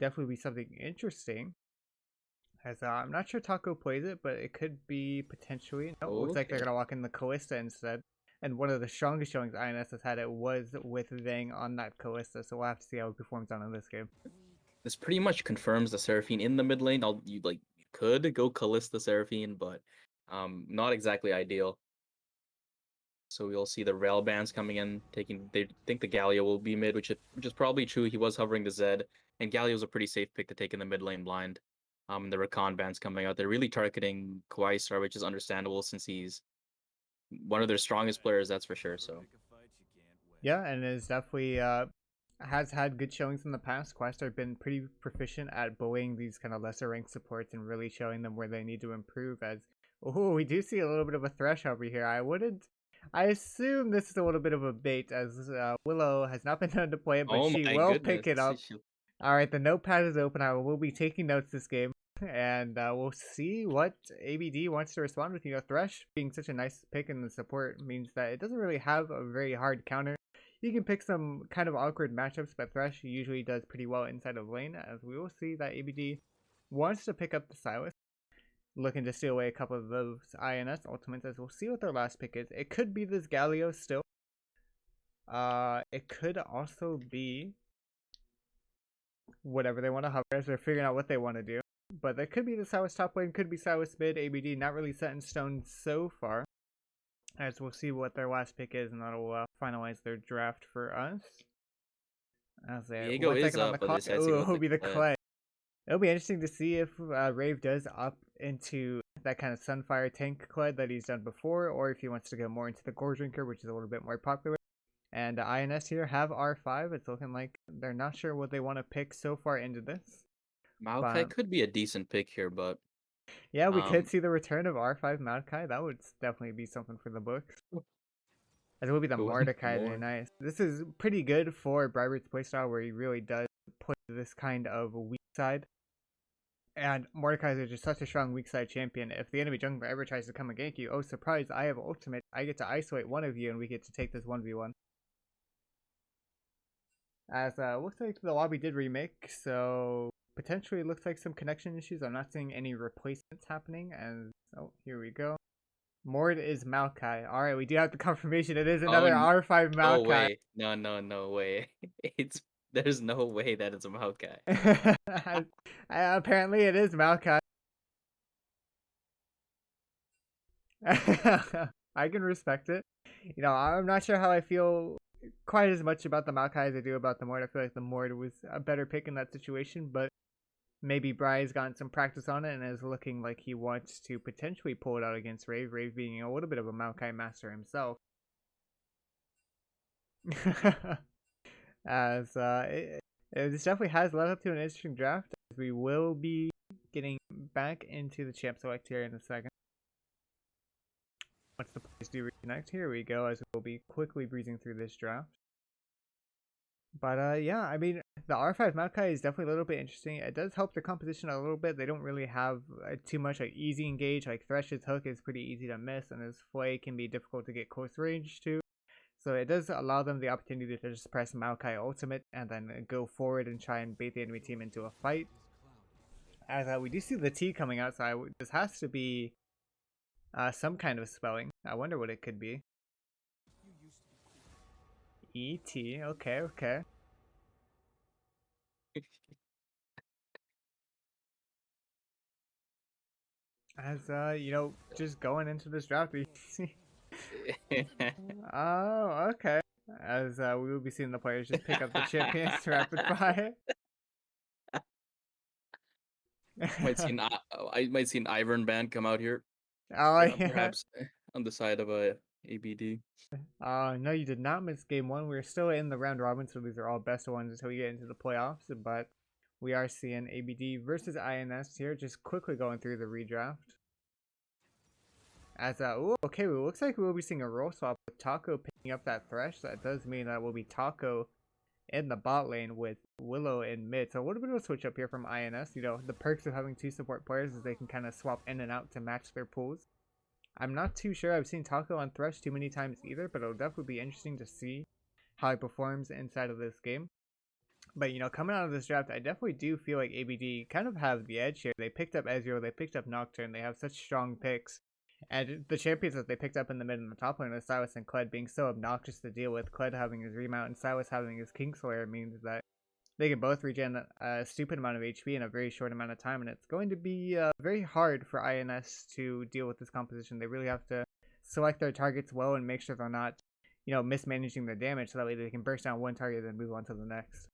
definitely be something interesting. As I'm not sure Taco plays it, but it could be potentially. No, it looks like they're Okay. gonna walk in the Callista instead. And one of the strongest showings INS has had it was with Vang on that Callista, so we'll have to see how it performs on in this game. This pretty much confirms the Seraphine in the mid lane. You could go Callista Seraphine, but not exactly ideal. So we'll see the rail bands coming in, taking. They think the Galio will be mid, which is probably true. He was hovering the Zed, and Galio's a pretty safe pick to take in the mid lane blind. The recon bands coming out. They're really targeting Kawhi, which is understandable since he's one of their strongest players, that's for sure. So Yeah, and is definitely has had good showings in the past. Questar have been pretty proficient at bullying these kind of lesser ranked supports and really showing them where they need to improve. As oh, we do see a little bit of a thresh over here. I assume this is a little bit of a bait, as Willow has not been known to play it, but oh she my will goodness. pick it up. All right, the notepad is open. I will be taking notes this game, and we'll see what ABD wants to respond with. Thresh being such a nice pick in the support means that it doesn't really have a very hard counter. You can pick some kind of awkward matchups, but Thresh usually does pretty well inside of lane, as we will see that ABD wants to pick up the Silas, looking to steal away a couple of those INS ultimates, as we'll see what their last pick is. It could be this Galio still. It could also be whatever they want to hover as they're figuring out what they want to do. But there could be the Silas top lane, could be Silas mid, ABD, not really set in stone so far. As we'll see what their last pick is, and that'll finalize their draft for us. As they Diego 1 is second on the up, but they clock. decided to Ooh, go with it'll the be the Clay. Clay. It'll be interesting to see if Rave does up into that kind of Sunfire tank Clay that he's done before, or if he wants to go more into the Gore Drinker, which is a little bit more popular. And INS here have R5. It's looking like they're not sure what they want to pick so far into this. Maokai But could be a decent pick here, but yeah, we could um, see the return of R5 Maokai. That would definitely be something for the books. As it will be the going Mordecai there, more. nice. This is pretty good for Bribert's playstyle, where he really does put this kind of weak side. And Mordecai is just such a strong weak side champion. If the enemy jungler ever tries to come and gank you, oh surprise, I have ultimate. I get to isolate one of you and we get to take this 1v1. As looks like the lobby did remake, so potentially looks like some connection issues. I'm not seeing any replacements happening. And oh, here we go. Mord is Maokai. Alright, we do have the confirmation. It is Oh, another R5 no Maokai. way. No way. There's no way that it's a Maokai. Apparently it is Maokai. I can respect it. I'm not sure how I feel quite as much about the Maokai as I do about the Mord. I feel like the Mord was a better pick in that situation, but maybe Bry's gotten some practice on it and is looking like he wants to potentially pull it out against Rave. Rave being a little bit of a Maokai master himself. As this definitely has led up to an interesting draft. As we will be getting back into the champ select here in a second. Once the players do reconnect, here we go, as we'll be quickly breezing through this draft. But yeah, I mean, the R5 Maokai is definitely a little bit interesting. It does help the composition a little bit. They don't really have too much like easy engage. Like Thresh's hook is pretty easy to miss, and his flay can be difficult to get close range to. So it does allow them the opportunity to just press Maokai ultimate and then go forward and try and bait the enemy team into a fight. As we do see the T coming out, so this has to be some kind of spelling. I wonder what it could be. E-T, okay. As just going into this draft, we see. Oh, okay. As we will be seeing the players just pick up the champions rapid fire. I might see an Ivern band come out here. Oh yeah. Perhaps on the side of a ABD. No, you did not miss game one. We're still in the round robin, so these are all best ones until we get into the playoffs. But we are seeing ABD versus INS here, just quickly going through the redraft. As ooh, okay, well, it looks like we'll be seeing a role swap with Taco picking up that Thresh. That does mean that will be Taco in the bot lane with Willow in mid. So a little bit of a switch up here from INS. The perks of having two support players is they can kind of swap in and out to match their pools. I'm not too sure I've seen Taco on Thresh too many times either, but it'll definitely be interesting to see how he performs inside of this game. But coming out of this draft, I definitely do feel like ABD kind of have the edge here. They picked up Ezreal, they picked up Nocturne, they have such strong picks. And the champions that they picked up in the mid and the top lane with Silas and Kled being so obnoxious to deal with, Kled having his remount and Silas having his Kingslayer, means that they can both regen a stupid amount of HP in a very short amount of time, and it's going to be very hard for INS to deal with this composition. They really have to select their targets well and make sure they're not, mismanaging their damage, so that way they can burst down one target and move on to the next.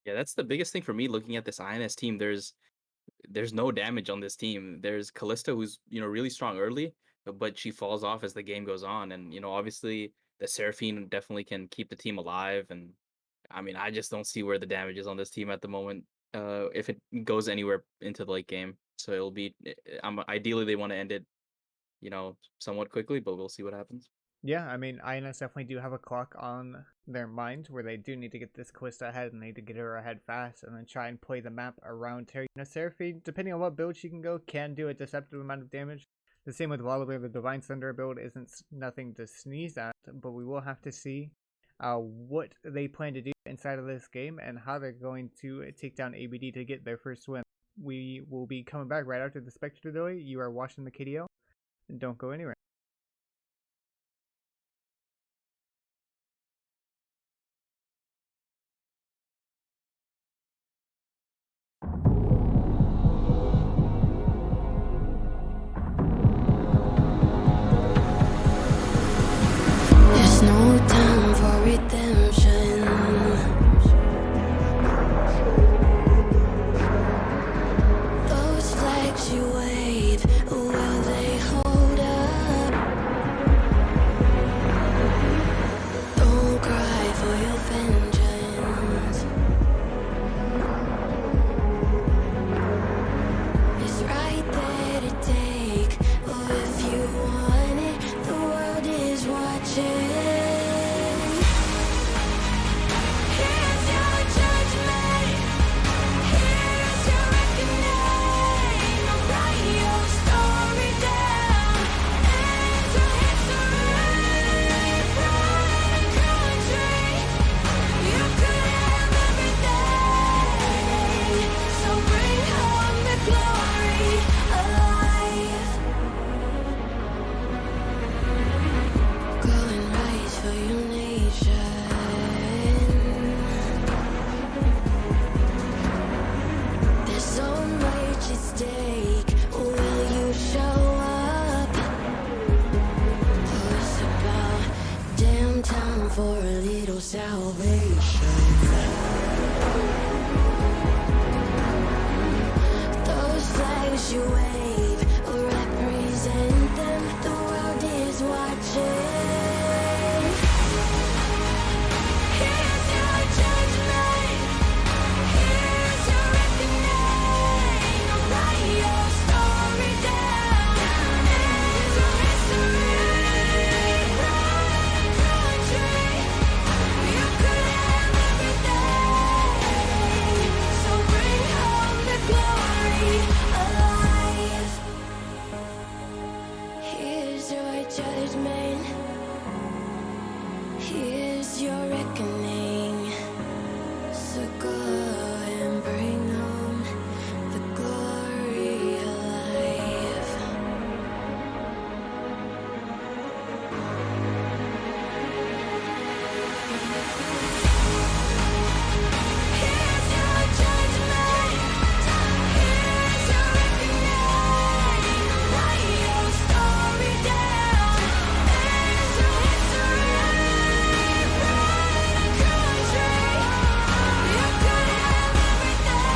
Yeah, that's the biggest thing for me looking at this INS team. There's no damage on this team. There's Kalista who's, really strong early, but she falls off as the game goes on. And, obviously the Seraphine definitely can keep the team alive. And I mean, I just don't see where the damage is on this team at the moment. If it goes anywhere into the late game. So it'll be ideally they want to end it, somewhat quickly, but we'll see what happens. Yeah, I mean, INS definitely do have a clock on their mind where they do need to get this Kalista ahead and they need to get her ahead fast and then try and play the map around Terry. Seraphine, depending on what build she can go, can do a deceptive amount of damage. The same with Volibear, the Divine Thunder build isn't nothing to sneeze at, but we will have to see what they plan to do inside of this game and how they're going to take down ABD to get their first win. We will be coming back right after the Spectre delay. You are watching the KDL, and don't go anywhere. There's no time for redemption. Those flags you wave, will they hold up? Don't cry for your vengeance. It's right there to take. Oh, if you want it, the world is watching. Here's your judgment. Here's your reckoning. I'll write your story down. Enter history. Pride and country. You could have everything. So bring home the glory alive. Go and rise for your nation. There's so much at stake. Will you show up? Oh, it's about damn time for a little salvation. Those flags you wave represent them. The world is watching. Here's your judgment. Here's your reckoning. I'll write your story down. Into history. Pride and country. You could have everything. So bring home the glory alive. Here's your judgment. Here's your reckoning. So go and bring home the glory alive. Here's your judgment. Here's your reckoning. Write your story down. Enter history. Pride and country. You could have everything.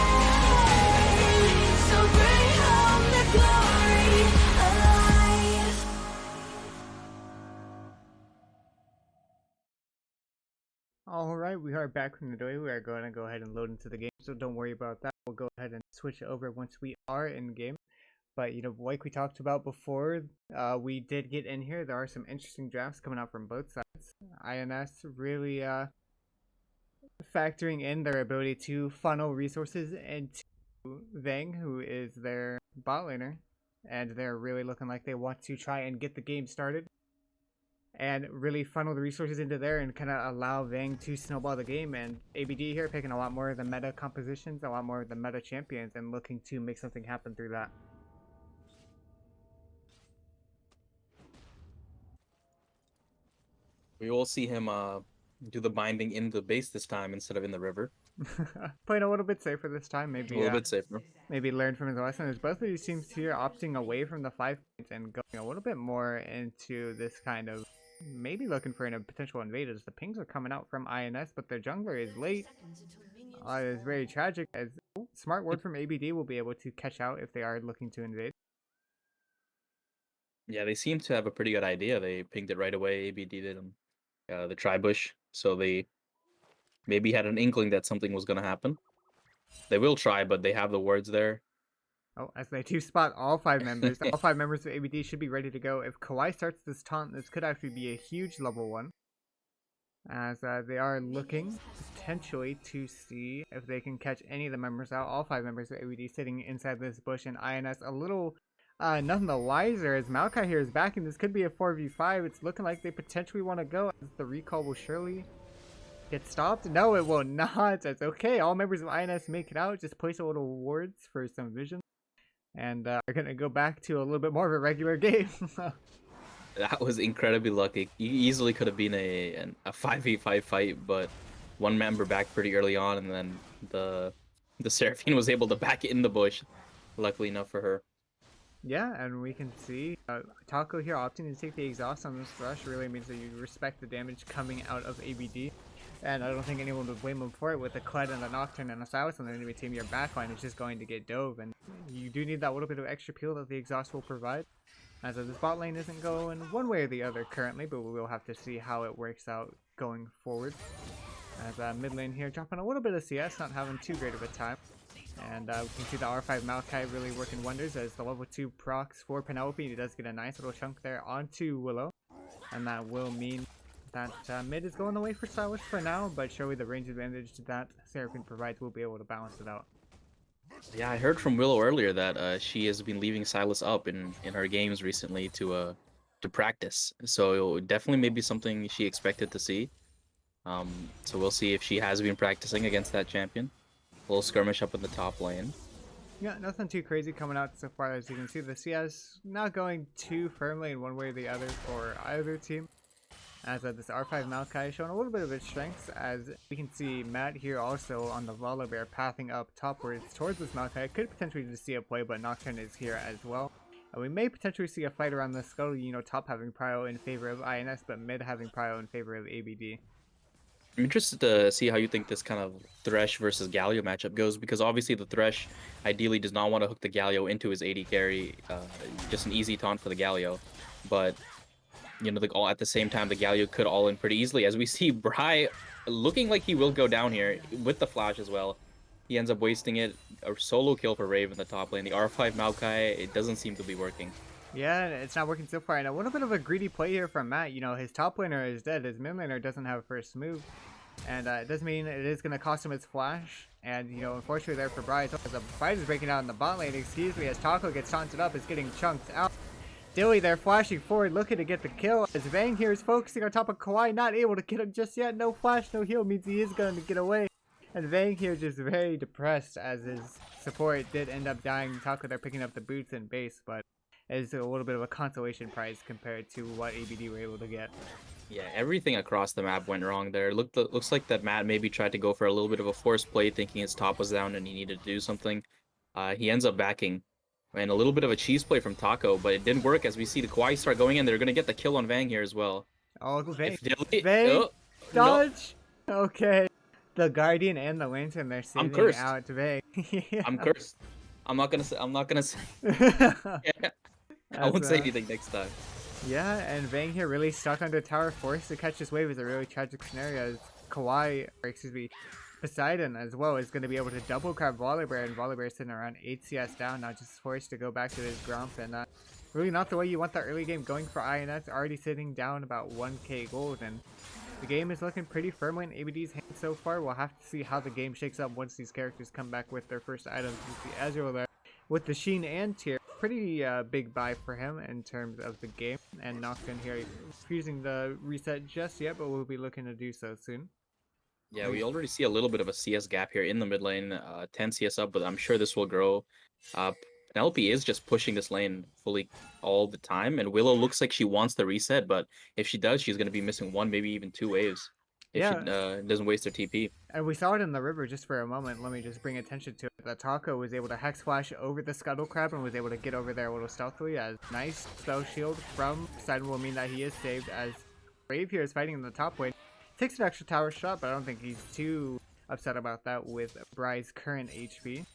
So bring home the glory alive. Alright, we are back from the delay. We are going to go ahead and load into the game, so don't worry about that. We'll go ahead and switch over once we are in game. But, like we talked about before, we did get in here. There are some interesting drafts coming out from both sides. INS really factoring in their ability to funnel resources into Vang, who is their bot laner. And they're really looking like they want to try and get the game started. and really funnel the resources into there and kind of allow Vang to snowball the game. And ABD here picking a lot more of the meta compositions, a lot more of the meta champions, and looking to make something happen through that. We will see him do the binding in the base this time instead of in the river. Playing a little bit safer this time, A maybe little bit safer. maybe learn from his lesson. As both of these teams here opting away from the 5 points and going a little bit more into this kind of maybe looking for a potential invade, as the pings are coming out from INS, but their jungler is late. It's very tragic, as smart word from ABD will be able to catch out if they are looking to invade. Yeah, they seem to have a pretty good idea. They pinged it right away. ABD did the tri-bush, so they maybe had an inkling that something was going to happen. They will try, but they have the words there. Oh, as they do spot all 5 members. All 5 members of ABD should be ready to go. If Kawhi starts this taunt, this could actually be a huge level 1. As they are looking potentially to see if they can catch any of the members out. All 5 members of ABD sitting inside this bush, and INS a little nothing the wiser, as Maokai here is backing. This could be a 4v5. It's looking like they potentially want to go, as the recall will surely get stopped. No, it will not. That's okay. All members of INS make it out. Just place a little wards for some vision. And we're going to go back to a little bit more of a regular game. That was incredibly lucky. Easily could have been a 5v5 fight, but one member back pretty early on, and then the Seraphine was able to back it in the bush. Luckily enough for her. Yeah, and we can see Taco here opting to take the exhaust on this rush really means that you respect the damage coming out of ABD. And I don't think anyone would blame him for it with the Kled and the Nocturne and a Silas on the enemy team. Your backline is just going to get dove, and you do need that little bit of extra peel that the exhaust will provide. As this bot lane isn't going one way or the other currently, but we will have to see how it works out going forward. As mid lane here dropping a little bit of CS, not having too great of a time. And we can see the R5 Maokai really working wonders, as the level 2 procs for Penelope. He does get a nice little chunk there onto Willow. And that will mean that mid is going away for Silas for now, but surely the range advantage that Seraphine provides will be able to balance it out. Yeah, I heard from Willow earlier that she has been leaving Silas up in her games recently to practice. So definitely maybe something she expected to see. So we'll see if she has been practicing against that champion. A little skirmish up in the top lane. Yeah, nothing too crazy coming out so far. As you can see, the CS not going too firmly in one way or the other for either team. As this R5 Maokai is showing a little bit of its strengths, as we can see Matt here also on the Volibear pathing up topwards towards this Maokai. Could potentially just see a play, but Nocturne is here as well. And we may potentially see a fight around the Scuttle, top having prio in favor of INS, but mid having prio in favor of ABD. I'm interested to see how you think this kind of Thresh versus Galio matchup goes, because obviously the Thresh ideally does not want to hook the Galio into his AD carry, just an easy taunt for the Galio. But at the same time, the Galio could all in pretty easily, as we see Bry looking like he will go down here with the flash as well. He ends up wasting it. A solo kill for Rave in the top lane. The R5 Maokai, it doesn't seem to be working. Yeah, it's not working so far, and a little bit of a greedy play here from Matt. His top laner is dead, his mid laner doesn't have first move, and it does mean it is going to cost him his flash. And unfortunately there for Bry, as the fight is breaking out in the bot lane, as Taco gets taunted up, is getting chunked out. Dilly there flashing forward, looking to get the kill, as Vang here is focusing on top of Kawhi, not able to get him just yet. No flash, no heal means he is going to get away. And Vang here just very depressed, as his support did end up dying. Taco there picking up the boots and base, but it's a little bit of a consolation prize compared to what ABD were able to get. Yeah, everything across the map went wrong there. Looks like that Matt maybe tried to go for a little bit of a forced play, thinking his top was down and he needed to do something. He ends up backing. And a little bit of a cheese play from Taco, but it didn't work, as we see the Kawhi start going in. They're going to get the kill on Vang here as well. Oh, Vang. Vang, dodge! No. Okay. The Guardian and the Lantern, they're saving out Vang. Yeah. I'm cursed. I'm not gonna say. Yeah. I won't say anything next time. Yeah, and Vang here really stuck under tower, forced to catch this wave is a really tragic scenario, as Kawhi, or excuse me, Poseidon as well is going to be able to double grab Volibear, and Volibear sitting around 8 CS down, now just forced to go back to his grump, and really not the way you want the early game going for INS, already sitting down about 1k gold, and the game is looking pretty firmly in ABD's hands so far. We'll have to see how the game shakes up once these characters come back with their first items. You see Ezreal there with the Sheen and Tier, pretty big buy for him in terms of the game. And Nocturne here refusing the reset just yet, but we'll be looking to do so soon. Yeah, we already see a little bit of a CS gap here in the mid lane. 10 CS up, but I'm sure this will grow. Penelope is just pushing this lane fully all the time, and Willow looks like she wants the reset, but if she does, she's going to be missing one, maybe even two waves if she Yeah. doesn't waste her TP. And we saw it in the river just for a moment. Let me just bring attention to it. The Taco was able to Hex Flash over the Scuttle Crab and was able to get over there a little stealthily, as nice spell shield from Poseidon will mean that he is saved, as Brave here is fighting in the top lane. Takes an extra tower shot, but I don't think he's too upset about that with Bry's current HP.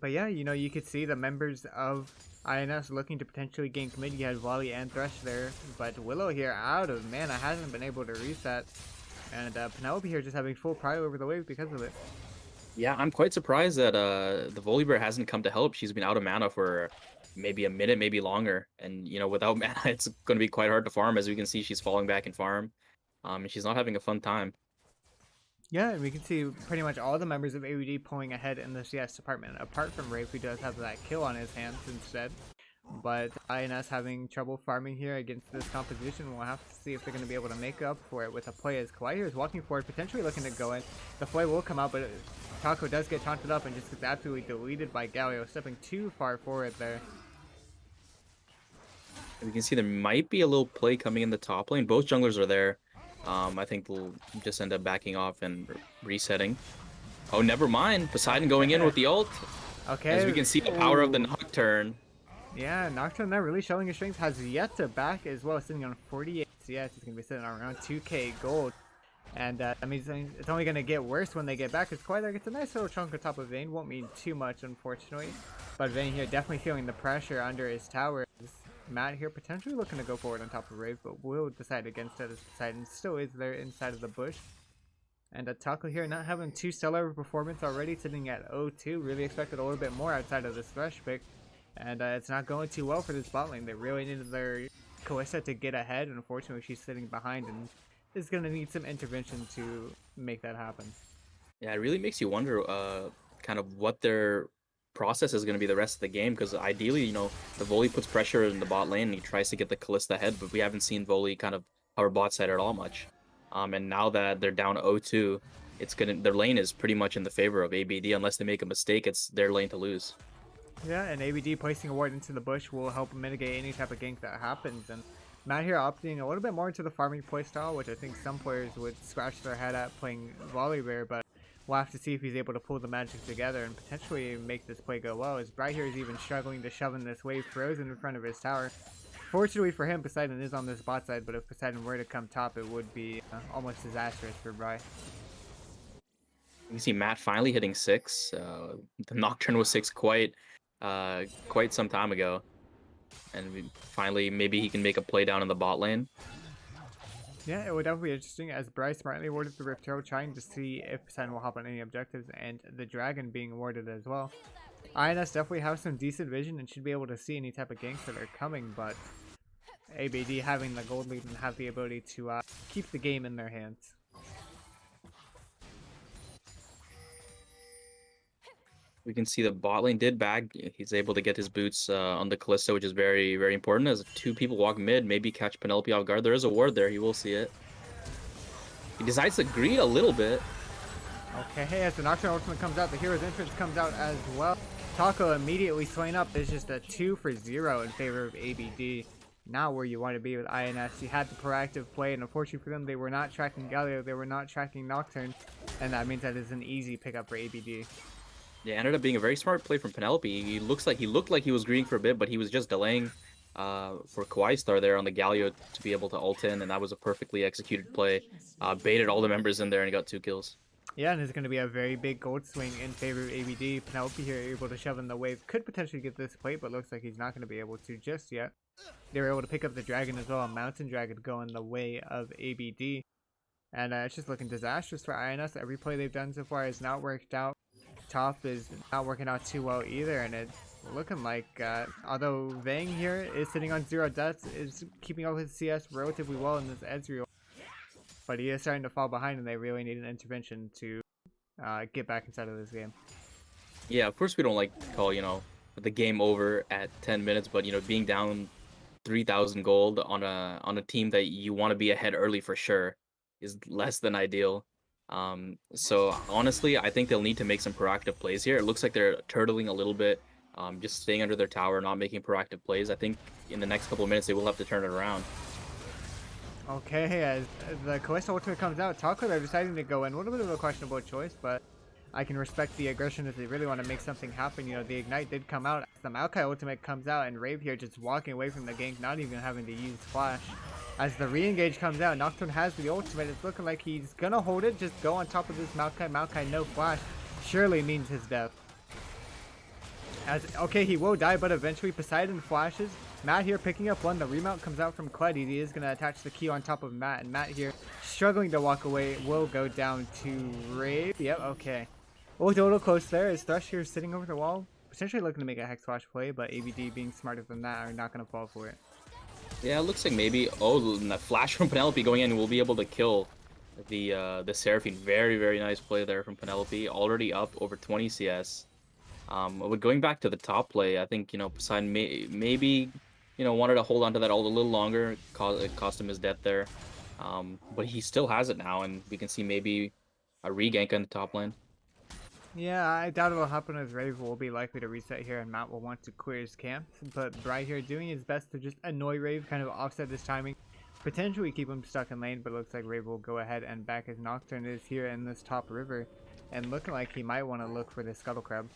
But yeah, you know, you could see the members of INS looking to potentially gank mid. You had Volley and Thresh there, but Willow here out of mana hasn't been able to reset. And Penelope here just having full prio over the wave because of it. Yeah, I'm quite surprised that the Volibear hasn't come to help. She's been out of mana for maybe a minute, maybe longer. And, you know, without mana, it's going to be quite hard to farm. As we can see, she's falling back in farm. And she's not having a fun time. Yeah, and we can see pretty much all the members of ABD pulling ahead in the CS department, apart from Rafe, who does have that kill on his hands instead. But INS having trouble farming here against this composition. We'll have to see if they're going to be able to make up for it with a play, as Kawhi here is walking forward, potentially looking to go in. The play will come out, but Taco does get taunted up and just gets absolutely deleted by Galio, stepping too far forward there. We can see there might be a little play coming in the top lane. Both junglers are there. I think they'll just end up backing off and resetting. Oh, never mind. Poseidon going in with the ult. Okay. As we can see the power of the Nocturne. Yeah, Nocturne there really showing his strength, has yet to back as well, sitting on 48 CS. He's going to be sitting on around 2k gold. And that means it's only going to get worse when they get back, because Kawhi there gets a nice little chunk on top of Vayne. Won't mean too much, unfortunately. But Vayne here definitely feeling the pressure under his tower. Matt here potentially looking to go forward on top of Rave, but will decide against it, as Poseidon still is there inside of the bush. And Taco here not having too stellar of a performance already, sitting at 0-2. Really expected a little bit more outside of this Thresh pick. And it's not going too well for this bot lane. They really needed their Kalista to get ahead, and unfortunately she's sitting behind and is going to need some intervention to make that happen. Yeah, it really makes you wonder kind of what their process is going to be the rest of the game, because ideally, you know, the Volley puts pressure in the bot lane and he tries to get the Kalista ahead, but we haven't seen Volley kind of cover bot side at all much. And now that they're down 0-2, their lane is pretty much in the favor of ABD. Unless they make a mistake, it's their lane to lose. Yeah, and ABD placing a ward into the bush will help mitigate any type of gank that happens. And Matt here opting a little bit more into the farming playstyle, which I think some players would scratch their head at playing Volibear, but we'll have to see if he's able to pull the magic together and potentially make this play go well, as Bright here is even struggling to shove in this wave frozen in front of his tower. Fortunately for him, Poseidon is on this bot side, but if Poseidon were to come top, it would be almost disastrous for Bright. You can see Matt finally hitting 6. The Nocturne was 6 quite some time ago. And finally, maybe he can make a play down in the bot lane. Yeah, it would definitely be interesting, as Bryce smartly awarded the Rift Arrow, trying to see if Poseidon will hop on any objectives, and the Dragon being awarded as well. INS definitely have some decent vision and should be able to see any type of ganks that are coming, but ABD having the gold lead and have the ability to keep the game in their hands. We can see the bot lane did bag. He's able to get his boots on the Kalista, which is very, very important. As 2 people walk mid, maybe catch Penelope off guard. There is a ward there. He will see it. He decides to greed a little bit. Okay, as the Nocturne ultimate comes out, the Hero's Entrance comes out as well. Taco immediately slain up. It's just a 2-for-0 in favor of ABD. Not where you want to be with INS. You had the proactive play, and unfortunately for them, they were not tracking Galio, they were not tracking Nocturne, and that means that is an easy pickup for ABD. Yeah, ended up being a very smart play from Penelope. He looked like he was greeting for a bit, but he was just delaying for Kawaii Star there on the Galio to be able to ult in, and that was a perfectly executed play. Baited all the members in there and he got 2 kills. Yeah, and it's going to be a very big gold swing in favor of ABD. Penelope here able to shove in the wave. Could potentially get this plate, but looks like he's not going to be able to just yet. They were able to pick up the Dragon as well. A Mountain Dragon going the way of ABD. And it's just looking disastrous for INS. Every play they've done so far has not worked out. Top is not working out too well either, and it's looking like, although Vang here is sitting on 0 deaths, is keeping up his CS relatively well in this Ezreal. But he is starting to fall behind, and they really need an intervention to get back inside of this game. Yeah, of course we don't like to call, you know, the game over at 10 minutes, but being down 3,000 gold on a team that you want to be ahead early for sure is less than ideal. So honestly, I think they'll need to make some proactive plays here. It looks like they're turtling a little bit, just staying under their tower, not making proactive plays. I think in the next couple of minutes they will have to turn it around. Okay, as the Callisto ultimate comes out, Taco they're deciding to go in. A little bit of a questionable choice, but I can respect the aggression if they really want to make something happen. The Ignite did come out. The Maokai ultimate comes out, and Rave here just walking away from the gank, not even having to use Flash. As the re-engage comes out, Nocturne has the ultimate. It's looking like he's gonna hold it, just go on top of this Maokai. Maokai no Flash surely means his death. Okay, he will die, but eventually Poseidon flashes. Matt here picking up one. The remount comes out from Kled. He is going to attach the key on top of Matt. And Matt here struggling to walk away will go down to Rave. Yep, okay. Oh, a little close there as Thresh here sitting over the wall. Potentially looking to make a Hex Flash play, but ABD being smarter than that are not going to fall for it. Yeah, it looks like maybe... Oh, the flash from Penelope going in will be able to kill the Seraphine. Very, very nice play there from Penelope. Already up over 20 CS. But going back to the top play, I think, Poseidon maybe, wanted to hold on to that ult a little longer. It cost him his death there. But he still has it now, and we can see maybe a regank on the top lane. Yeah, I doubt it'll happen as Rave will be likely to reset here and Matt will want to clear his camp. But Bright here doing his best to just annoy Rave, kind of offset this timing. Potentially keep him stuck in lane, but looks like Rave will go ahead and back as Nocturne is here in this top river. And looking like he might want to look for the Scuttle Crab.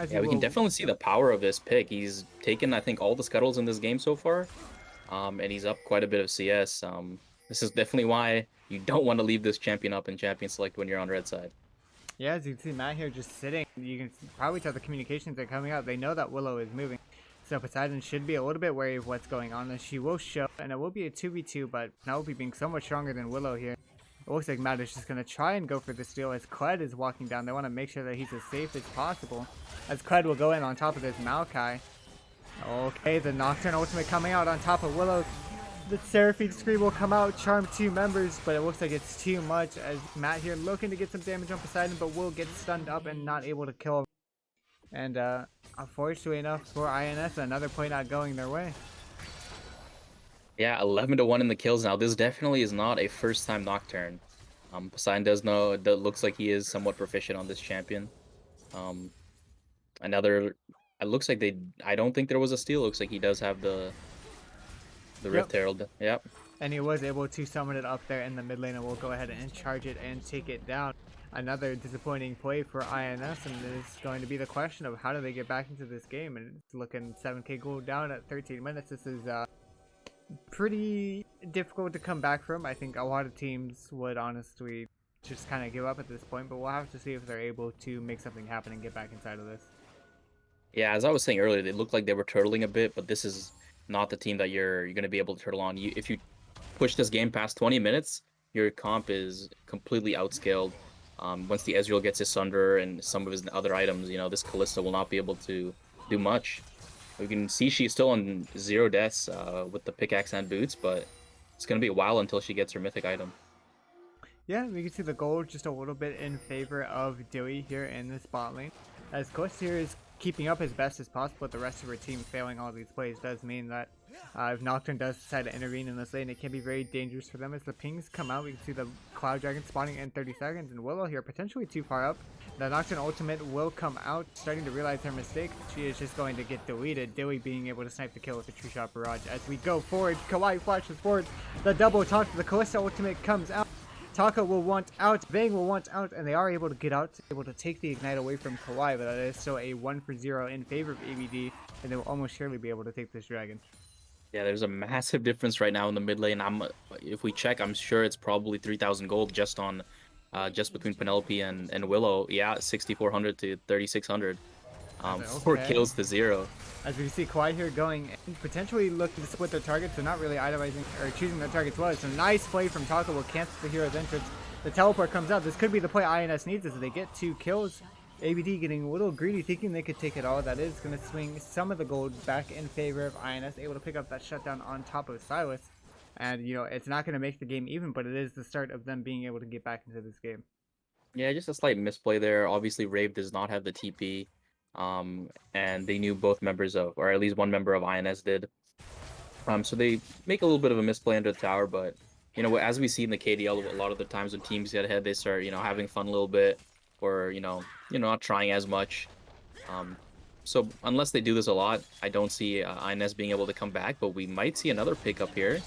Yeah, we can definitely see the power of this pick. He's taken, I think, all the scuttles in this game so far, and he's up quite a bit of CS. This is definitely why you don't want to leave this champion up in champion select when you're on red side. Yeah, as you can see Matt here just sitting. You can probably tell the communications are coming out. They know that Willow is moving. So Poseidon should be a little bit wary of what's going on. And she will show, and it will be a 2v2, but Penelope being so much stronger than Willow here. It looks like Matt is just going to try and go for the steal as Kled is walking down. They want to make sure that he's as safe as possible. As Kled will go in on top of this Maokai. Okay, the Nocturne ultimate coming out on top of Willow. The Seraphine Scream will come out, charm 2 members, but it looks like it's too much as Matt here looking to get some damage on Poseidon, but will get stunned up and not able to kill him. And unfortunately enough for INS, another play not going their way. Yeah, 11-1 in the kills now. This definitely is not a first-time Nocturne. Poseidon does know that looks like he is somewhat proficient on this champion. It looks like I don't think there was a steal. Looks like he does have the Rift Herald. Yep. And he was able to summon it up there in the mid lane and will go ahead and charge it and take it down. Another disappointing play for INS, and it's going to be the question of how do they get back into this game. And it's looking 7k gold down at 13 minutes. This is pretty difficult to come back from. I think a lot of teams would honestly just kind of give up at this point, but we'll have to see if they're able to make something happen and get back inside of this. Yeah, as I was saying earlier, they looked like they were turtling a bit, but this is not the team that you're going to be able to turtle on. If you push this game past 20 minutes, your comp is completely outscaled. Once the Ezreal gets his Sunder and some of his other items, this Kalista will not be able to do much. We can see she's still on 0 deaths with the pickaxe and boots, but it's going to be a while until she gets her mythic item. Yeah, we can see the gold just a little bit in favor of Dewey here in this bot lane. As Kalista here is keeping up as best as possible, but the rest of her team failing all these plays does mean that if Nocturne does decide to intervene in this lane, it can be very dangerous for them. As the pings come out, we can see the Cloud Dragon spawning in 30 seconds, and Willow here potentially too far up. The Nocturne ultimate will come out, starting to realize her mistake. She is just going to get deleted. Dewey being able to snipe the kill with the Tree Shot Barrage. As we go forward, Kawaii flashes forward. The double talk to the Kalista ultimate comes out. Taka will want out, Vang will want out, and they are able to get out, able to take the Ignite away from Kawaii, but that is still a 1-for-0 in favor of ABD, and they will almost surely be able to take this dragon. Yeah, there's a massive difference right now in the mid lane. If we check, I'm sure it's probably 3,000 gold just on, just between Penelope and Willow. Yeah, 6,400 to 3,600. 4 kills to 0. As we see Kawaii here going and potentially looking to split their targets. They're not really itemizing or choosing their targets well. It's a nice play from Taka will cancel the hero's entrance. The teleport comes out. This could be the play INS needs as they get 2 kills. ABD getting a little greedy, thinking they could take it all. That is going to swing some of the gold back in favor of INS, able to pick up that shutdown on top of Silas. And, it's not going to make the game even, but it is the start of them being able to get back into this game. Yeah, just a slight misplay there. Obviously, Rave does not have the TP, and they knew both members of, or at least one member of INS did. So they make a little bit of a misplay under the tower, but as we see in the KDL, a lot of the times when teams get ahead, they start having fun a little bit, or not trying as much. Um, so unless they do this a lot, I don't see INS being able to come back. But we might see another pickup here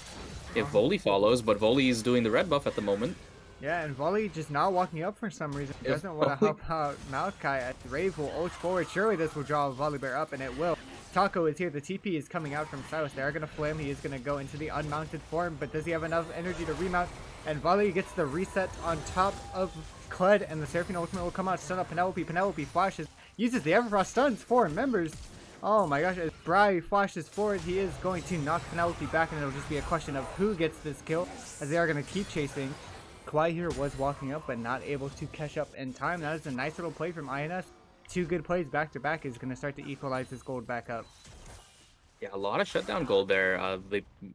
if Voli follows. But Voli is doing the red buff at the moment. Yeah, and Volley just not walking up for some reason. He If doesn't want to Volley- help out Malachi. As Rave will ult forward. Surely this will draw a Volley Bear up, and it will. Taco is here. The TP is coming out from South. They are going to flame. He is going to go into the unmounted form, but does he have enough energy to remount? And Volley gets the reset on top of Kled, and the Seraphine ultimate will come out, stun up Penelope. Penelope flashes, uses the Everfrost, stuns 4 members. Oh my gosh, as Bry flashes forward, he is going to knock Penelope back, and it'll just be a question of who gets this kill, as they are going to keep chasing. Kawhi here was walking up, but not able to catch up in time. That is a nice little play from INS. 2 good plays back to back is going to start to equalize this gold back up. Yeah, a lot of shutdown gold there.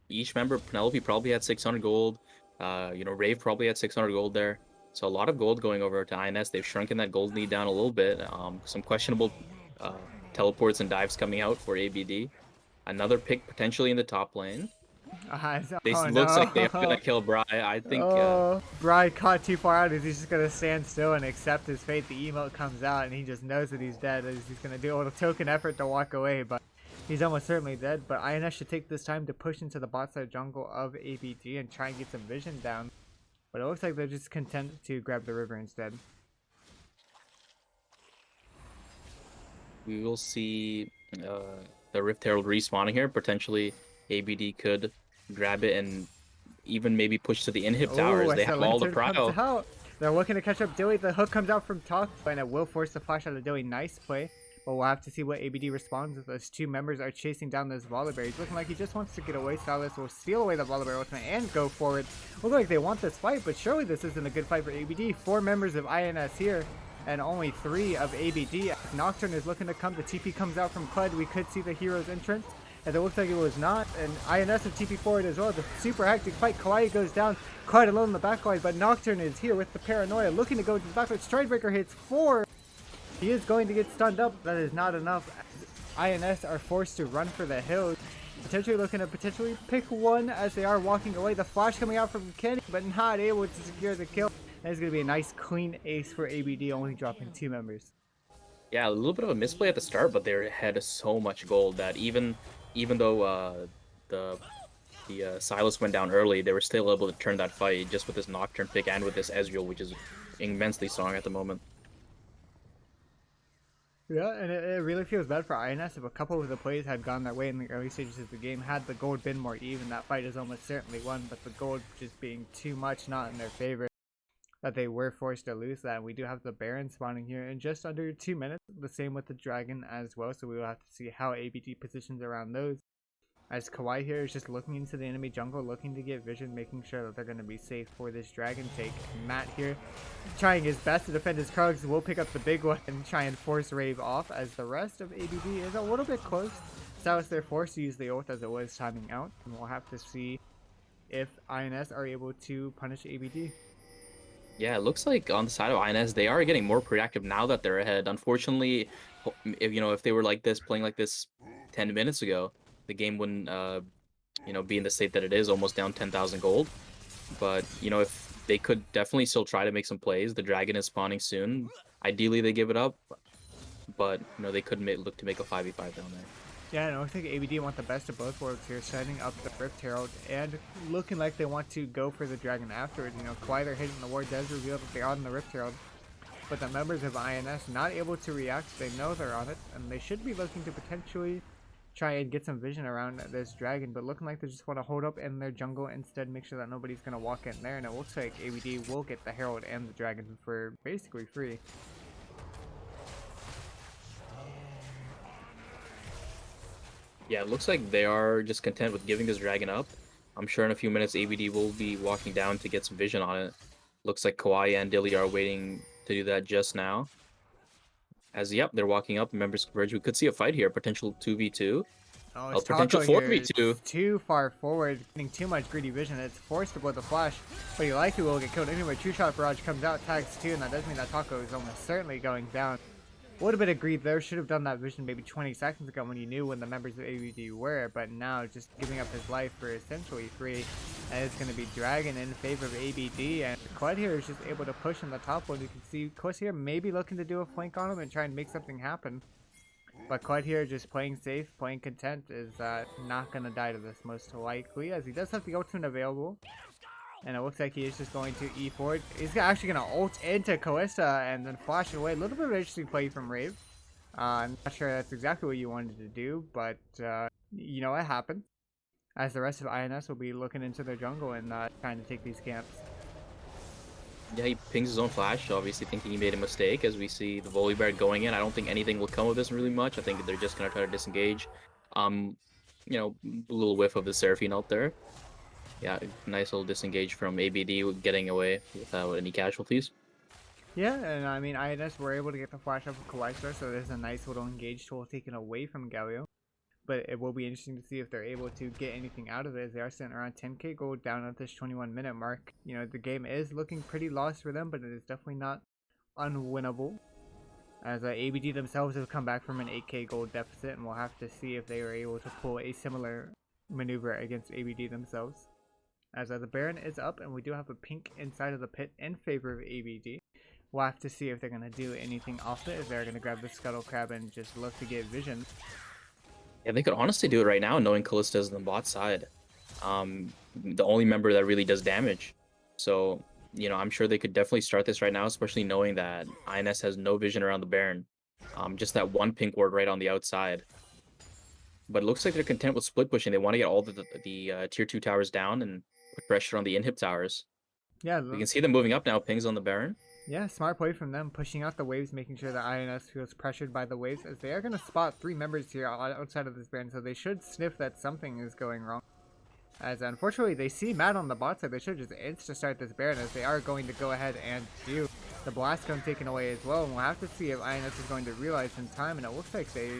Each member, Penelope probably had 600 gold. Rave probably had 600 gold there. So a lot of gold going over to INS. They've shrunken that gold lead down a little bit. Some questionable teleports and dives coming out for ABD. Another pick potentially in the top lane. Looks like they're gonna kill Bry. I think. Bry caught too far out. He's just gonna stand still and accept his fate. The emote comes out, and he just knows that he's dead. He's gonna do a little token effort to walk away, but he's almost certainly dead. But INS should take this time to push into the bot side jungle of ABD and try and get some vision down. But it looks like they're just content to grab the river instead. We will see the Rift Herald respawning here. Potentially, ABD could grab it and even maybe push to the inhib towers. They have all the prio. They're looking to catch up Dilly. The hook comes out from top, and it will force the flash out of Dilly. Nice play. But we'll have to see what ABD responds with. Those 2 members are chasing down this Volibear. He's looking like he just wants to get away. Silas will steal away the Volibear ultimate and go forward. Look like they want this fight, but surely this isn't a good fight for ABD. 4 members of INS here, and only 3 of ABD. Nocturne is looking to come. The TP comes out from Kled. We could see the hero's entrance, and it looks like it was not. And INS have TP forward as well. The super hectic fight. Kawaii goes down. Kled alone in the backline, but Nocturne is here with the paranoia, looking to go to the backline. Stridebreaker hits 4. He is going to get stunned up. That is not enough. INS are forced to run for the hills. Potentially looking to pick one as they are walking away. The flash coming out from Kenny, but not able to secure the kill. That is going to be a nice clean ace for ABD, only dropping 2 members. Yeah, a little bit of a misplay at the start, but they had so much gold that even though the Silas went down early, they were still able to turn that fight just with this Nocturne pick and with this Ezreal, which is immensely strong at the moment. Yeah, and it really feels bad for INS. If a couple of the plays had gone their way in the early stages of the game, had the gold been more even, that fight is almost certainly won, but the gold just being too much not in their favor, that they were forced to lose that. And we do have the Baron spawning here in just under 2 minutes, the same with the Dragon as well, so we will have to see how ABD positions around those. As Kawaii here is just looking into the enemy jungle, looking to get vision, making sure that they're going to be safe for this dragon take. Matt here trying his best to defend his Krugs, will pick up the big one and try and force Rave off, as the rest of ABD is a little bit close. Silas, they're forced to use the ult as it was timing out, and we'll have to see if INS are able to punish ABD. Yeah, it looks like on the side of INS, they are getting more proactive now that they're ahead. Unfortunately, if they were like this, playing like this 10 minutes ago, the game wouldn't, be in the state that it is, almost down 10,000 gold. But, if they could definitely still try to make some plays. The dragon is spawning soon. Ideally, they give it up. But, they could look to make a 5v5 down there. Yeah, and I think ABD want the best of both worlds here, setting up the Rift Herald and looking like they want to go for the dragon afterwards. Kawaii, they're hitting the ward, does reveal that they are on the Rift Herald. But the members of INS not able to react. They know they're on it, and they should be looking to potentially try and get some vision around this dragon, but looking like they just want to hold up in their jungle instead, make sure that nobody's going to walk in there, and it looks like ABD will get the Herald and the dragon for basically free. Yeah, it looks like they are just content with giving this dragon up. I'm sure in a few minutes ABD will be walking down to get some vision on it. Looks like Kawaii and Dilly are waiting to do that just now. As, yep, they're walking up, members converge. We could see a fight here, potential 2v2. Oh, A it's potential Taco here. 4v2. It's too far forward, getting too much greedy vision. It's forced to blow the flash, but he likely will get killed anyway. True Shot Barrage comes out, tags 2, and that does mean that Taco is almost certainly going down. A little bit of greed there. Should have done that vision maybe 20 seconds ago when you knew when the members of ABD were, but now just giving up his life for essentially free. And it's going to be Dragon in favor of ABD, and Quad here is just able to push in the top one. You can see Quest here maybe looking to do a flank on him and try and make something happen. But Quad here just playing safe, playing content, is not going to die to this most likely, as he does have the ultimate available. And it looks like he is just going to E forward. He's actually going to ult into Kalista and then flash away. A little bit of an interesting play from Rave. I'm not sure that's exactly what you wanted to do, but you know, it happened. As the rest of INS will be looking into their jungle and trying to take these camps. Yeah, he pings his own flash, obviously thinking he made a mistake. As we see the Volibear going in, I don't think anything will come of this really much. I think they're just going to try to disengage. You know, a little whiff of the Seraphine out there. Yeah, nice little disengage from ABD getting away without any casualties. Yeah, and I mean, INS were able to get the flash up of Kawhi, so there's a nice little engage tool taken away from Galio. But it will be interesting to see if they're able to get anything out of it, as they are sitting around 10k gold down at this 21-minute mark. You know, the game is looking pretty lost for them, but it is definitely not unwinnable. As ABD themselves have come back from an 8k gold deficit, and we'll have to see if they are able to pull a similar maneuver against ABD themselves. As the Baron is up, and we do have a pink inside of the pit in favor of ABD. We'll have to see if they're going to do anything off it, if they're going to grab the Scuttle Crab and just look to get vision. Yeah, they could honestly do it right now, knowing Kalista is on the bot side. The only member that really does damage. So, you know, I'm sure they could definitely start this right now, especially knowing that INS has no vision around the Baron. Just that one pink ward right on the outside. But it looks like they're content with split pushing. They want to get all the tier 2 towers down and put pressure on the inhib towers. Yeah, We can see them moving up now. Pings on the Baron. yeah, smart play from them, pushing out the waves, making sure that INS feels pressured by the waves, as they are going to spot 3 members here outside of this Baron, so they should sniff that something is going wrong. As unfortunately, they see Matt on the bot side. They should just insta-start this Baron, as they are going to go ahead and do the blast cone taken away as well. And we'll have to see if INS is going to realize in time, and it looks like they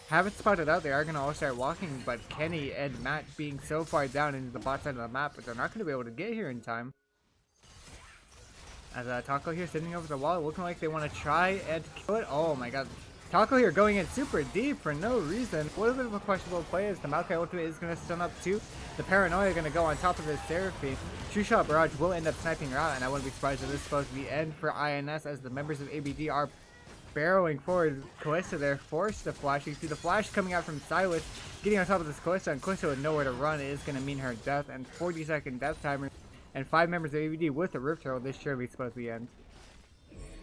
haven't spotted out. They are going to all start walking, but Kenny and Matt being so far down into the bot side of the map, but they're not going to be able to get here in time. As Taco here sitting over the wall, looking like they want to try and kill it. Oh my god. Taco here going in super deep for no reason. A little bit of a questionable play, as the Maokai ultimate is going to stun up too. The Paranoia going to go on top of his Seraphine. True Shot Barrage will end up sniping her out, and I wouldn't be surprised if this is supposed to be the end for INS, as the members of ABD are barreling forward. Kalista there forced to flash. You see the flash coming out from Silas, getting on top of this Kalista, and Kalista with nowhere to run is going to mean her death, and 40-second death timer. And 5 members of ABD with a Rift Herald. This surely is supposed to be the end.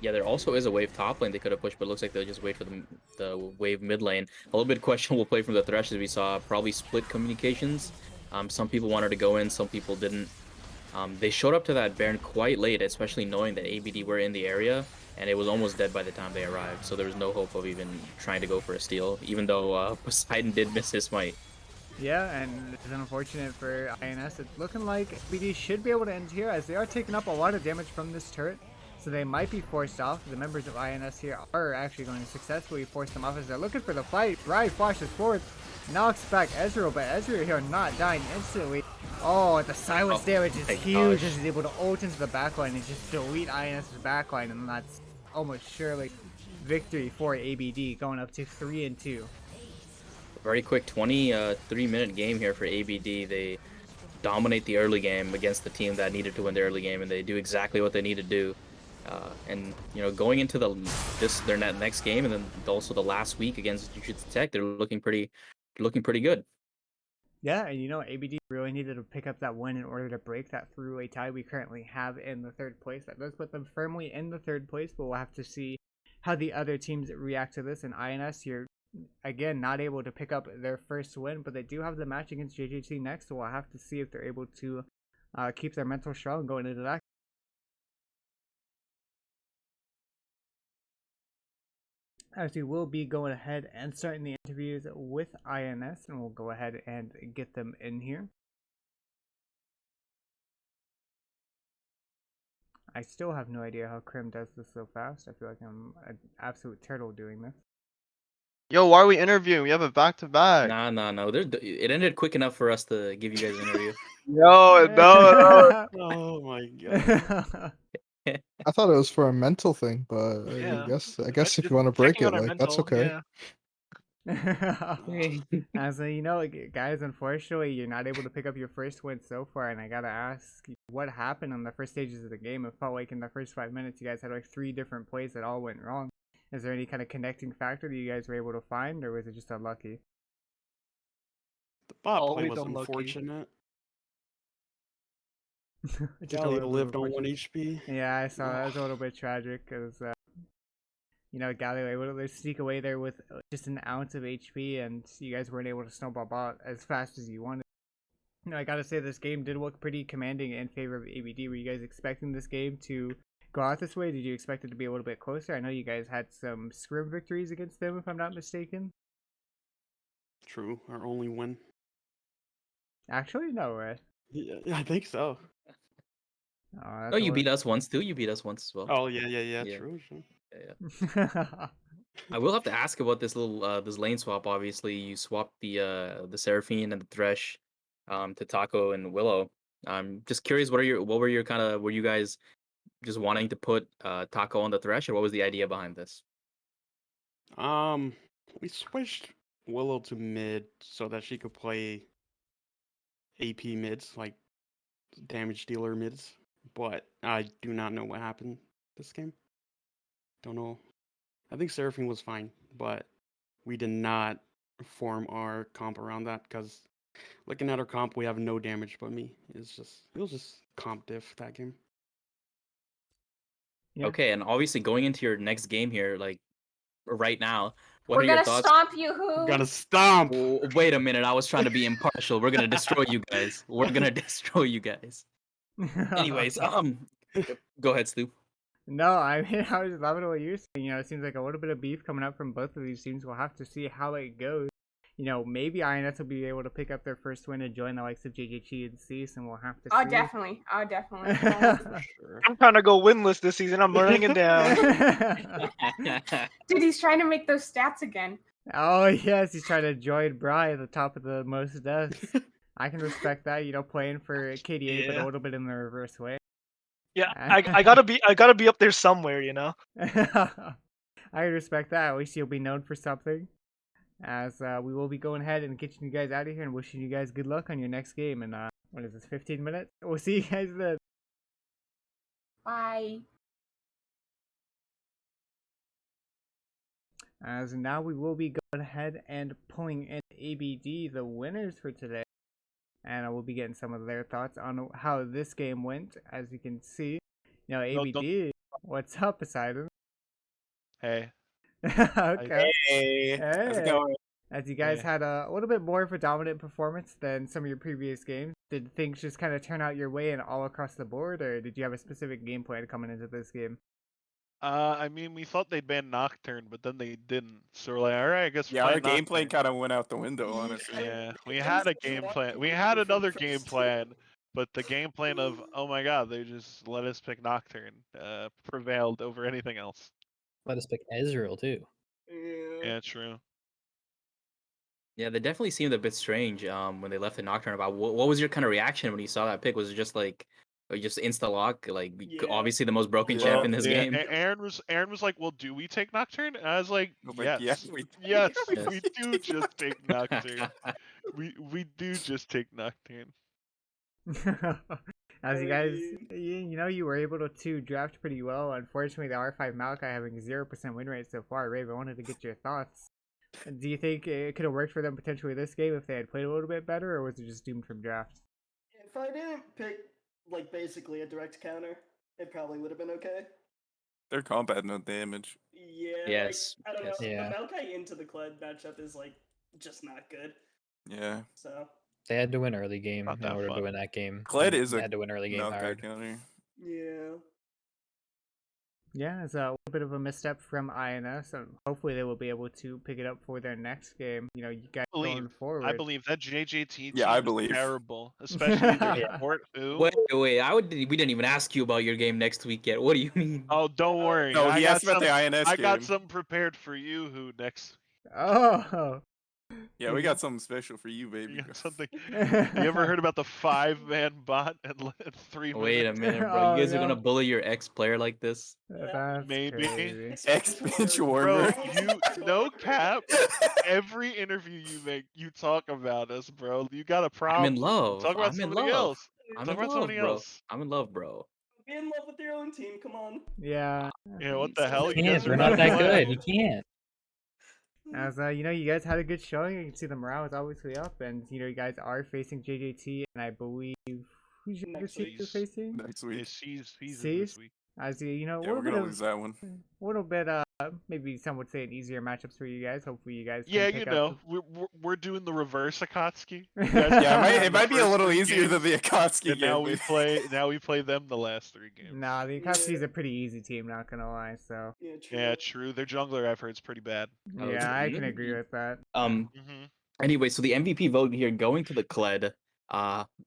Yeah, there also is a wave top lane they could have pushed, but it looks like they'll just wait for the wave mid lane. A little bit questionable play from the Thresh, as we saw probably split communications. Some people wanted to go in, some people didn't. They showed up to that Baron quite late, especially knowing that ABD were in the area, and it was almost dead by the time they arrived. So there was no hope of even trying to go for a steal, even though Poseidon did miss his smite. Yeah, and it's unfortunate for INS. It's looking like BD should be able to end here, as they are taking up a lot of damage from this turret. So they might be forced off. The members of INS here are actually going to successfully force them off, as they're looking for the fight. Rai flashes forward, knocks back Ezreal, but Ezreal here not dying instantly. Oh, the silence damage is huge, as he's able to ult into the backline and just delete INS's backline, and that's almost surely victory for ABD, going up to 3-2. Very quick 23-minute game here for ABD. They dominate the early game against the team that needed to win the early game, and they do exactly what they need to do. And you know, going into their next game, and then also the last week against Jujutsu Tech, they're looking pretty good. Yeah, and you know, ABD really needed to pick up that win in order to break that three-way tie we currently have in the 3rd place. That does put them firmly in the 3rd place, but we'll have to see how the other teams react to this. And INS here, again, not able to pick up their first win, but they do have the match against JJT next, so we'll have to see if they're able to keep their mental strong going into that. As we will be going ahead and starting the interviews with INS, and we'll go ahead and get them in here. I still have no idea how Krim does this so fast. I feel like I'm an absolute turtle doing this. Yo, why are we interviewing? We have a back-to-back. No. It ended quick enough for us to give you guys an interview. No. Oh my god. I thought it was for a mental thing, but Yeah. I guess if you want to break Checking it, on our like that's mental, okay. yeah. As you know, guys, unfortunately, you're not able to pick up your first win so far, and I gotta ask, what happened on the first stages of the game? It felt like in the first 5 minutes, you guys had like 3 different plays that all went wrong. Is there any kind of connecting factor that you guys were able to find, or was it just unlucky? The bot play Always was unlucky. unfortunate. Just a Galio little bit lived on unfortunate. 1 HP. Yeah, I saw that. It was a little bit tragic because, you know, Galio able to sneak away there with just an ounce of HP, and you guys weren't able to snowball bot as fast as you wanted. You know, I gotta say, this game did look pretty commanding in favor of ABD. Were you guys expecting this game to go out this way? Did you expect it to be a little bit closer? I know you guys had some scrim victories against them, if I'm not mistaken. True, our only win. Actually, no, right? Yeah, I think so. Oh, Oh, that's you beat us once too. You beat us once as well. Oh yeah, Yeah. true. Yeah. I will have to ask about this little this lane swap. Obviously, you swapped the Seraphine and the Thresh to Taco and Willow. I'm just curious, what were your kind of, were you guys just wanting to put Taco on the Thresh, or what was the idea behind this? We switched Willow to mid so that she could play AP mids, like damage dealer mids. But I do not know what happened this game. Don't know. I think Seraphine was fine, but we did not form our comp around that because looking at our comp, we have no damage but me. It was just comp diff that game. Yeah. Okay, and obviously going into your next game here, like right now, what We're are your gonna thoughts? stomp you, who? Gotta stomp. Wait a minute, I was trying to be impartial. We're gonna destroy you guys. We're gonna destroy you guys. Anyways, go ahead, Stu. No, I mean, I was loving what you're saying. You know, it seems like a little bit of beef coming up from both of these teams. We'll have to see how it goes. You know, maybe INS will be able to pick up their first win and join the likes of JJT and Cease, and we'll have to see. Oh, definitely. Oh, definitely. For sure. I'm trying to go winless this season. I'm burning it down. Dude, he's trying to make those stats again. Oh, yes, he's trying to join Bry at the top of the most deaths. I can respect that, you know, playing for KDA, but a Yeah. little bit in the reverse way. Yeah, I gotta be up there somewhere, you know. I respect that. At least you'll be known for something. As we will be going ahead and getting you guys out of here and wishing you guys good luck on your next game. And what is this, 15 minutes? We'll see you guys then. Bye. As now we will be going ahead and pulling in ABD, the winners for today. And I will be getting some of their thoughts on how this game went. As you can see, you know, ABD, what's up, Poseidon? Hey. Okay. Hey. How's it going? As you guys had a little bit more of a dominant performance than some of your previous games, did things just kind of turn out your way and all across the board, or did you have a specific game plan coming into this game? I mean, we thought they'd ban Nocturne, but then they didn't. So we're like, all right, I guess. Yeah, our gameplay kind of went out the window, honestly. Yeah, we had a game plan. We had another game plan, but the game plan of, oh my god, they just let us pick Nocturne, prevailed over anything else. Let us pick Ezreal too. Yeah, true. Yeah, they definitely seemed a bit strange when they left the Nocturne. About what was your kind of reaction when you saw that pick? Was it just like, just insta lock? Like, obviously the most broken champ in this game. Aaron was like, well, do we take Nocturne? And I was like, yes, yes, yes, we do just take Nocturne. we do just take Nocturne. As you guys, you know, you were able to draft pretty well. Unfortunately, the R5 Malachi having 0% win rate so far. Raven, I wanted to get your thoughts. Do you think it could have worked for them potentially this game if they had played a little bit better, or was it just doomed from draft? If I didn't pick, like, basically a direct counter, it probably would have been okay. Their comp had no damage. Yeah. Yes. Like, I don't know. Yeah. The Maokai into the Kled matchup is, like, just not good. Yeah. So. They had to win early game Not in that order fun. to win that game. Kled and is they a had to win early game Maokai hard. counter. Yeah. Yeah, it's a little bit of a misstep from INS, and hopefully they will be able to pick it up for their next game. You know, you guys going forward. I believe that JJT team Yeah, I is believe. terrible, especially their support. Who? Wait, we didn't even ask you about your game next week yet. What do you mean? Oh, don't worry. No, he got asked about the INS I game. got something prepared for you. Who next? Oh. Yeah, we got something special for you, baby. You got something. You ever heard about the 5-man bot in 3 Wait a minutes? minute, bro. Oh, You guys are no. gonna bully your ex-player like this? That's Maybe. crazy. X-Bench Bro, warmer. you no cap. Every interview you make, you talk about us, bro. You got a I'm problem. in love. Talk about I'm in somebody love. else. I'm Talk in about love, somebody bro. else. I'm in love, bro. Be in love with your own team. Come on. Yeah. Yeah, what the hell? You You can't. guys are We're not not that playing. good. You can't. As you know, you guys had a good showing. You can see the morale is obviously up, and you know you guys are facing JJT, and I believe who's your other Next team week. you're facing? Next week. He's in Cease? this week. As you know, a Yeah, little we're bit gonna lose that one. little bit maybe some would say an easier matchups for you guys. Hopefully you guys can Yeah, pick you up know, we're doing the reverse Akatsuki. Yeah, it might be a First little 3 easier than games, the Akatsuki and now game. we play them the last 3 games. Nah, the Akatsuki's a pretty easy team, not gonna lie. So Yeah, true. Yeah, true. Their jungler effort's pretty bad. yeah, I can agree with that. Mm-hmm. Anyway, so the MVP vote here going to the Kled.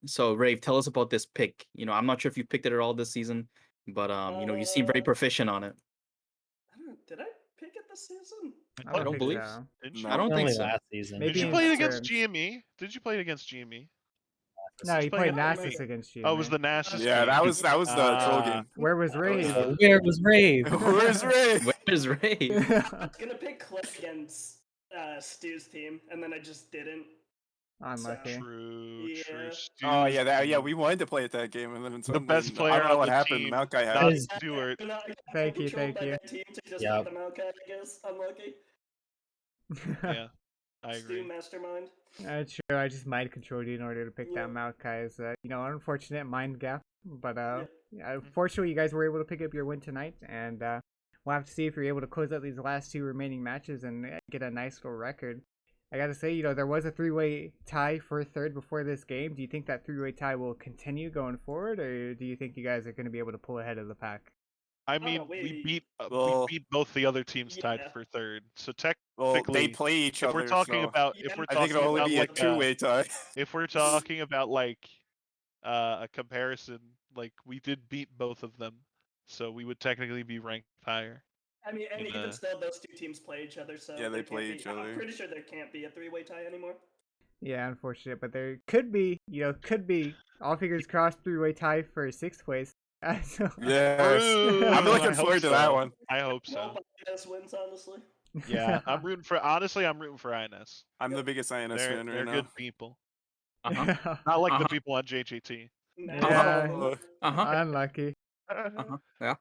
So Rave, tell us about this pick. You know, I'm not sure if you picked it at all this season, but you know, you seem very proficient on it. I don't. Did I pick it this season? I don't think believe. so. Didn't you? I don't think Only so. last season. Maybe Did you in play it against scrims. GME? Did you play it against GME? No, Did you play played against Nasus GME? against you. Oh, it was the Nasus Yeah, game. that was the troll game. Where was Ray? Where was Rave? Where's Ray? Where's Rave? I was gonna pick Cliff against Stu's team, and then I just didn't. Unlucky. True, Yeah. true. Oh Stu's yeah, team. we wanted to play at that game, and then The best player I don't know on what the happened. team, Mount Guy had not it. Stewart. Thank you, Controlled thank by you. that team to just Yep. pick them out, I guess. Unlucky. Yeah, I Stu agree. mastermind. True. I just mind controlled you in order to pick Yeah. that Maokai. Is you know, unfortunate mind gap. But Yeah. fortunately, you guys were able to pick up your win tonight, and we'll have to see if you're able to close out these last 2 remaining matches and get a nice little record. I gotta say, you know, there was a 3-way tie for third before this game. Do you think that 3-way tie will continue going forward, or do you think you guys are going to be able to pull ahead of the pack? I no, mean, wait. we Well- beat both the other teams tied Yeah. for third. So Well, technically, they play each if other. we're talking so about Yeah, if we're I think talking it'll only about be like a two-way tie. if we're talking about like a comparison, like we did beat both of them, so we would technically be ranked higher. I mean, and in, even still, those 2 teams play each other, so Yeah, they there play can't each be, other. I'm pretty sure there can't be a 3-way tie anymore. Yeah, unfortunate, but there could be, you know, all fingers crossed 3-way tie for 6th place. So, Yes. True. I'm looking I hope forward to that so. one. I hope Well, so. INS wins, honestly. Yeah, I'm rooting for. Honestly, I'm rooting for INS. I'm the biggest INS They're fan right they're now. good people, Uh-huh. not like the Uh-huh. people on JJT. Yeah. No. Uh-huh. Unlucky. Uh-huh. Yeah.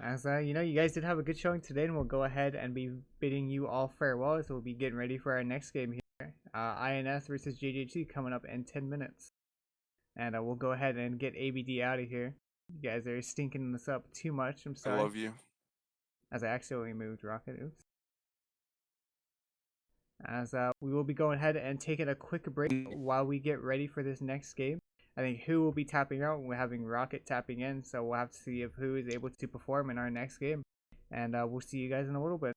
As you know, you guys did have a good showing today, and we'll go ahead and be bidding you all farewell as we'll be getting ready for our next game here. INS versus JJT coming up in 10 minutes. And we'll go ahead and get ABD out of here. You guys are stinking this up too much. I'm I sorry. love you. As I accidentally moved Rocket. Oops. As we will be going ahead and taking a quick break while we get ready for this next game. I think Who will be tapping out, and we're having Rocket tapping in, so we'll have to see if Who is able to perform in our next game. And we'll see you guys in a little bit.